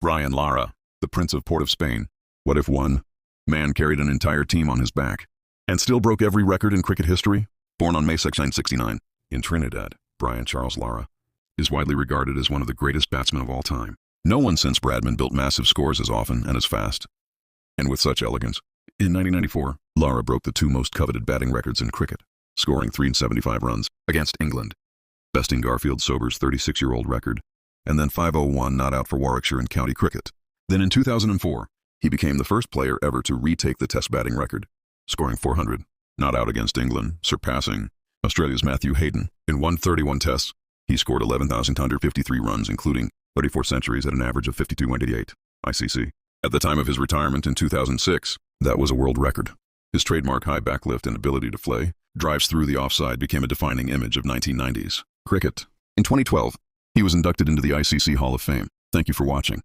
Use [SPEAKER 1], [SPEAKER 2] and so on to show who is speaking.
[SPEAKER 1] Brian Lara, the Prince of Port of Spain. What if one man carried an entire team on his back and still broke every record in cricket history? Born on May 6, 1969, in Trinidad, Brian Charles Lara is widely regarded as one of the greatest batsmen of all time. No one since Bradman built massive scores as often and as fast, and with such elegance. In 1994, Lara broke the two most coveted batting records in cricket, scoring 375 runs against England, besting Garfield Sobers' 36-year-old record, and then 501 not out for Warwickshire in county cricket. Then in 2004, he became the first player ever to retake the Test batting record, scoring 400 not out against England, surpassing Australia's Matthew Hayden. In 131 Tests, he scored 11,153 runs, including 34 centuries at an average of 52.88 ICC. At the time of his retirement in 2006, that was a world record. His trademark high backlift and ability to flay drives through the offside became a defining image of 1990s cricket. In 2012, he was inducted into the ICC Hall of Fame. Thank you for watching.